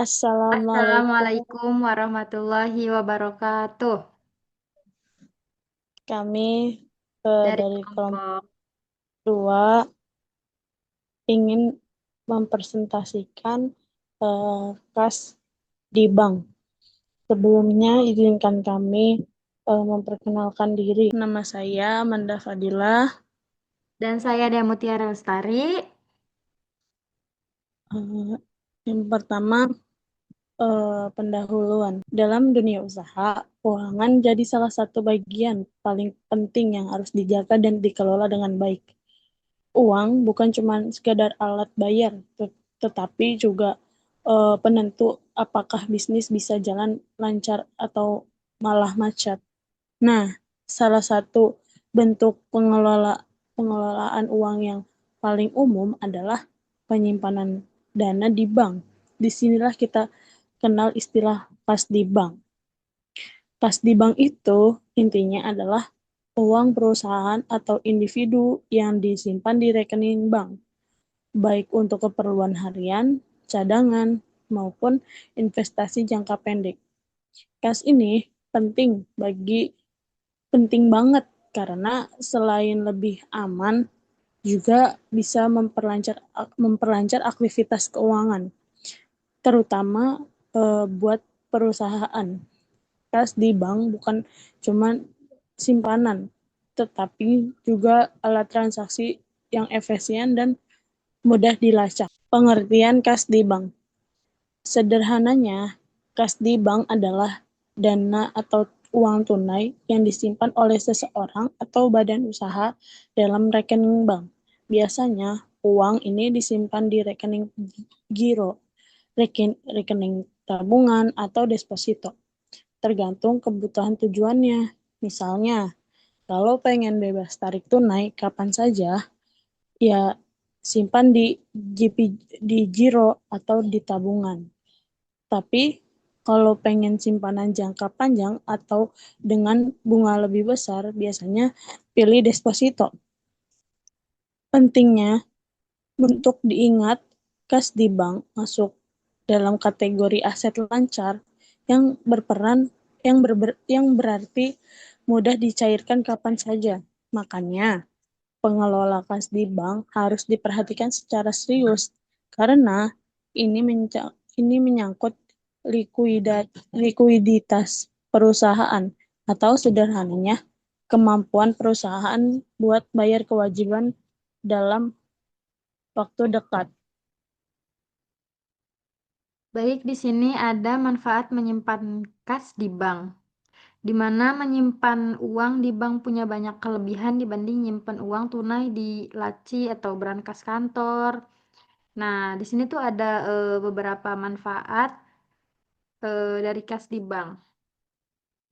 Assalamualaikum. Assalamualaikum warahmatullahi wabarakatuh. Kami Dari dari kelompok kelompok 2 ingin mempresentasikan kas di bank. Sebelumnya izinkan kami memperkenalkan diri. Nama saya Amanda Fadilah. dan saya Mutiara Lestari. Eh, yang pertama, pendahuluan. Dalam dunia usaha, keuangan jadi salah satu bagian paling penting yang harus dijaga dan dikelola dengan baik. Uang bukan cuma sekadar alat bayar, tetapi juga penentu apakah bisnis bisa jalan lancar atau malah macet. Nah, salah satu bentuk pengelolaan uang yang paling umum adalah penyimpanan dana di bank. Disinilah kita kenal istilah kas di bank. Kas di bank itu intinya adalah uang perusahaan atau individu yang disimpan di rekening bank, baik untuk keperluan harian, cadangan, maupun investasi jangka pendek. Kas ini penting banget karena selain lebih aman, juga bisa memperlancar aktivitas keuangan, terutama buat perusahaan. Kas di bank bukan cuma simpanan, tetapi juga alat transaksi yang efisien dan mudah dilacak. Pengertian kas di bank. Sederhananya, kas di bank adalah dana atau uang tunai yang disimpan oleh seseorang atau badan usaha dalam rekening bank. Biasanya, uang ini disimpan di rekening giro, rekening tabungan, atau deposito, tergantung kebutuhan tujuannya. Misalnya, kalau pengen bebas tarik tunai kapan saja, ya simpan di giro atau di tabungan. Tapi kalau pengen simpanan jangka panjang atau dengan bunga lebih besar, biasanya pilih deposito. Pentingnya untuk diingat, kas di bank masuk dalam kategori aset lancar yang berperan yang berarti mudah dicairkan kapan saja. Makanya, pengelola kas di bank harus diperhatikan secara serius karena ini menyangkut likuiditas perusahaan atau sederhananya kemampuan perusahaan buat bayar kewajiban dalam waktu dekat. Baik, di sini ada manfaat menyimpan kas di bank, di mana menyimpan uang di bank punya banyak kelebihan dibanding nyimpan uang tunai di laci atau brankas kantor. Nah, di sini tuh ada beberapa manfaat dari kas di bank.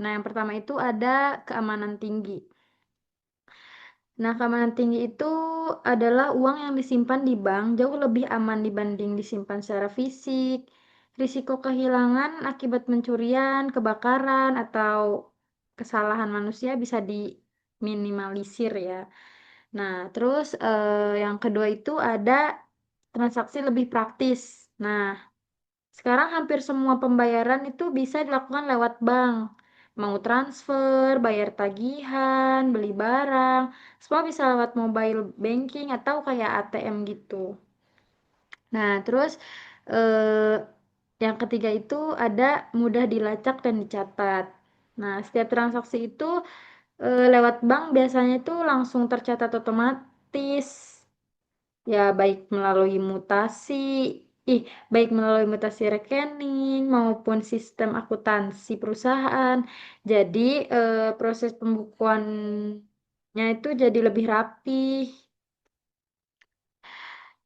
Nah, yang pertama itu ada keamanan tinggi. Nah, keamanan tinggi itu adalah uang yang disimpan di bank jauh lebih aman dibanding disimpan secara fisik. Risiko kehilangan akibat pencurian, kebakaran, atau kesalahan manusia bisa diminimalisir ya. Nah, terus yang kedua itu ada transaksi lebih praktis. Nah, sekarang hampir semua pembayaran itu bisa dilakukan lewat bank. Mau transfer, bayar tagihan, beli barang, semua bisa lewat mobile banking atau kayak ATM gitu. Nah, terus eh, yang ketiga itu ada mudah dilacak dan dicatat. Nah, setiap transaksi itu lewat bank biasanya itu langsung tercatat otomatis. Ya, ih, baik melalui mutasi rekening maupun sistem akuntansi perusahaan. Jadi, proses pembukuannya itu jadi lebih rapi.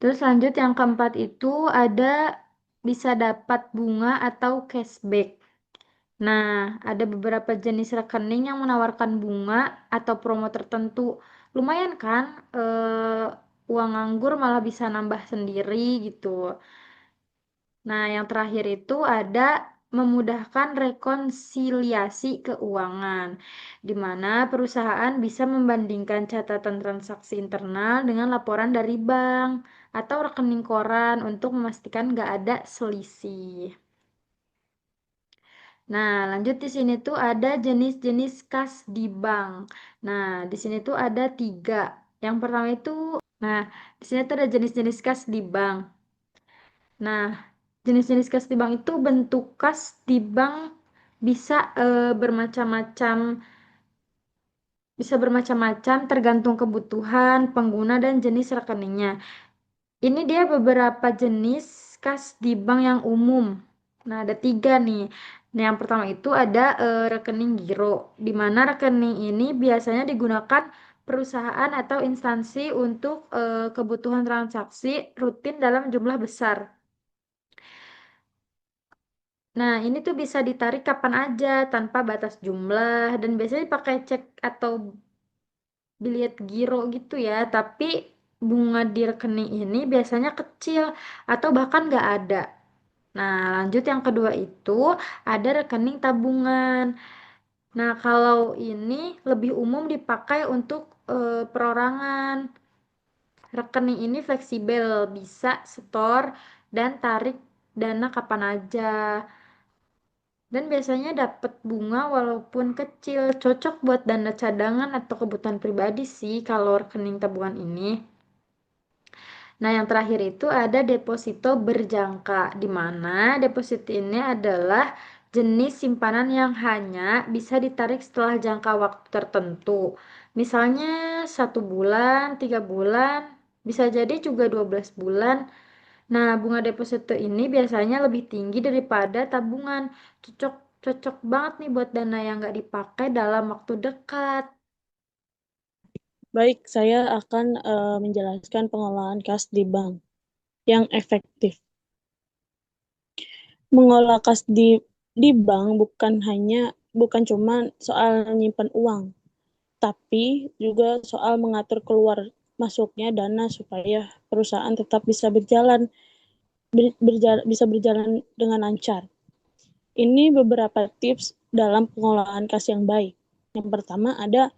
Terus lanjut yang keempat itu ada bisa dapat bunga atau cashback. Nah, ada beberapa jenis rekening yang menawarkan bunga atau promo tertentu. Lumayan kan? Uang nganggur malah bisa nambah sendiri gitu. Nah, yang terakhir itu ada memudahkan rekonsiliasi keuangan, di mana perusahaan bisa membandingkan catatan transaksi internal dengan laporan dari bank atau rekening koran untuk memastikan nggak ada selisih. Nah, lanjut di sini tuh ada jenis-jenis kas di bank. Nah, di sini tuh ada 3. Yang pertama itu, nah, di sini tuh ada jenis-jenis kas di bank. Nah, jenis-jenis kas di bank itu bentuk kas di bank bisa bermacam-macam, tergantung kebutuhan pengguna dan jenis rekeningnya. Ini dia beberapa jenis kas di bank yang umum. Nah, ada 3 nih. Nah, yang pertama itu ada rekening giro, di mana rekening ini biasanya digunakan perusahaan atau instansi untuk kebutuhan transaksi rutin dalam jumlah besar. Nah, ini tuh bisa ditarik kapan aja tanpa batas jumlah dan biasanya pakai cek atau biliet giro gitu ya. Tapi bunga di rekening ini biasanya kecil atau bahkan nggak ada. Nah, lanjut yang kedua itu ada rekening tabungan. Nah, kalau ini lebih umum dipakai untuk perorangan. Rekening ini fleksibel, bisa setor dan tarik dana kapan aja. Dan biasanya dapat bunga walaupun kecil, cocok buat dana cadangan atau kebutuhan pribadi sih kalau rekening tabungan ini. Nah, yang terakhir itu ada deposito berjangka, di mana deposito ini adalah jenis simpanan yang hanya bisa ditarik setelah jangka waktu tertentu. Misalnya 1 bulan, 3 bulan, bisa jadi juga 12 bulan. Nah, bunga deposito ini biasanya lebih tinggi daripada tabungan. Cocok cocok banget nih buat dana yang nggak dipakai dalam waktu dekat. Baik, saya akan menjelaskan pengelolaan kas di bank yang efektif. Mengelola kas di bank bukan cuma soal nyimpan uang, tapi juga soal mengatur keluar masuknya dana supaya perusahaan tetap bisa bisa berjalan dengan lancar. Ini beberapa tips dalam pengelolaan kas yang baik. Yang pertama ada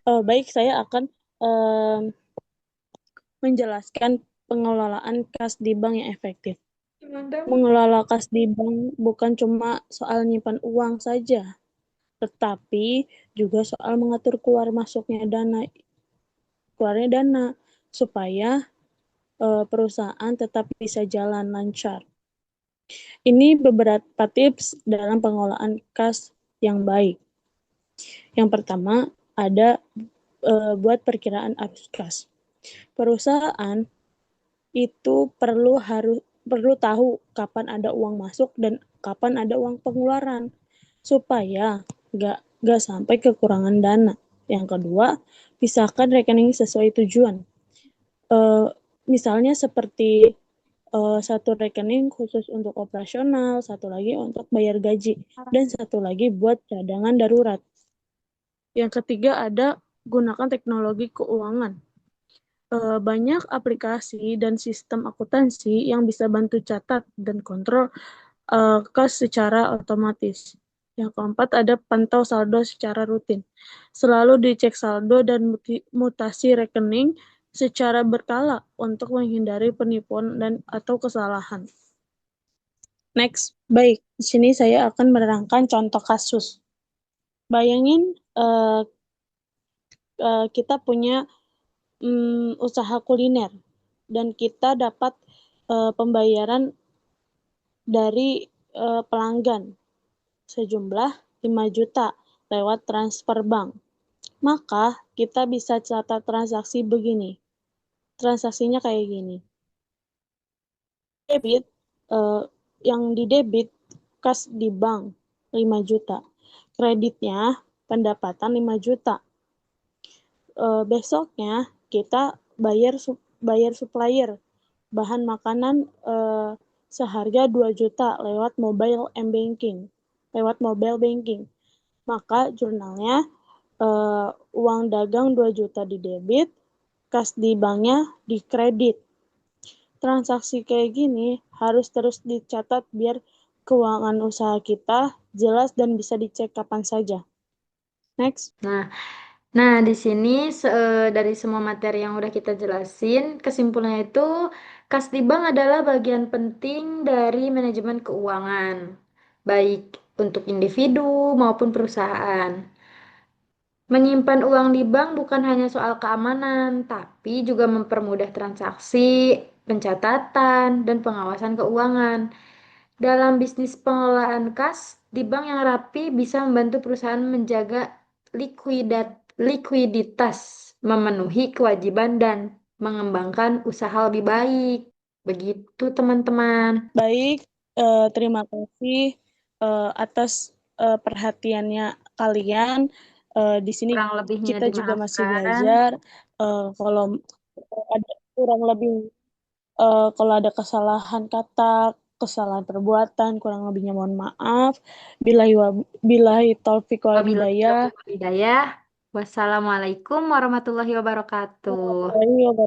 baik saya akan eh, menjelaskan pengelolaan kas di bank yang efektif. Mengelola kas di bank bukan cuma soal nyimpan uang saja, tetapi juga soal mengatur keluarnya dana supaya perusahaan tetap bisa jalan lancar. Ini beberapa tips dalam pengelolaan kas yang baik. Yang pertama ada buat perkiraan arus kas. Perusahaan itu perlu tahu kapan ada uang masuk dan kapan ada uang pengeluaran supaya nggak sampai kekurangan dana. Yang kedua, pisahkan rekening sesuai tujuan. Uh, Misalnya seperti satu rekening khusus untuk operasional, satu lagi untuk bayar gaji, dan satu lagi buat cadangan darurat. Yang ketiga ada gunakan teknologi keuangan. Banyak aplikasi dan sistem akuntansi yang bisa bantu catat dan kontrol kas secara otomatis. Yang keempat ada pantau saldo secara rutin. Selalu dicek saldo dan mutasi rekening secara berkala untuk menghindari penipuan dan atau kesalahan. Next, baik. Di sini saya akan menerangkan contoh kasus. Bayangin kita punya usaha kuliner dan kita dapat pembayaran dari pelanggan sejumlah 5 juta lewat transfer bank. Maka kita bisa catat transaksi begini. Transaksinya kayak gini. Debit yang didebit kas di bank 5 juta. Kreditnya pendapatan 5 juta. Besoknya kita bayar supplier bahan makanan seharga 2 juta lewat mobile banking. Maka jurnalnya uang dagang 2 juta di debit, kas di banknya di kredit. Transaksi kayak gini harus terus dicatat biar keuangan usaha kita jelas dan bisa dicek kapan saja. Next. Nah, di sini dari semua materi yang udah kita jelasin, kesimpulannya itu kas di bank adalah bagian penting dari manajemen keuangan. Baik untuk individu maupun perusahaan. Menyimpan uang di bank bukan hanya soal keamanan, tapi juga mempermudah transaksi, pencatatan, dan pengawasan keuangan. Dalam bisnis pengelolaan kas, di bank yang rapi bisa membantu perusahaan menjaga likuiditas, memenuhi kewajiban, dan mengembangkan usaha lebih baik. Begitu, teman-teman. Baik, terima kasih atas perhatiannya kalian. Di sini Kurang lebihnya kita juga masih dimaafkan. belajar. Kalau ada kurang lebih, kalau ada kesalahan kata, kesalahan perbuatan, kurang lebihnya mohon maaf. Billahi taufiq wal Wabillahi hidayah. taufiq wal hidayah. Wassalamualaikum warahmatullahi wabarakatuh. Warahmatullahi wabarakatuh.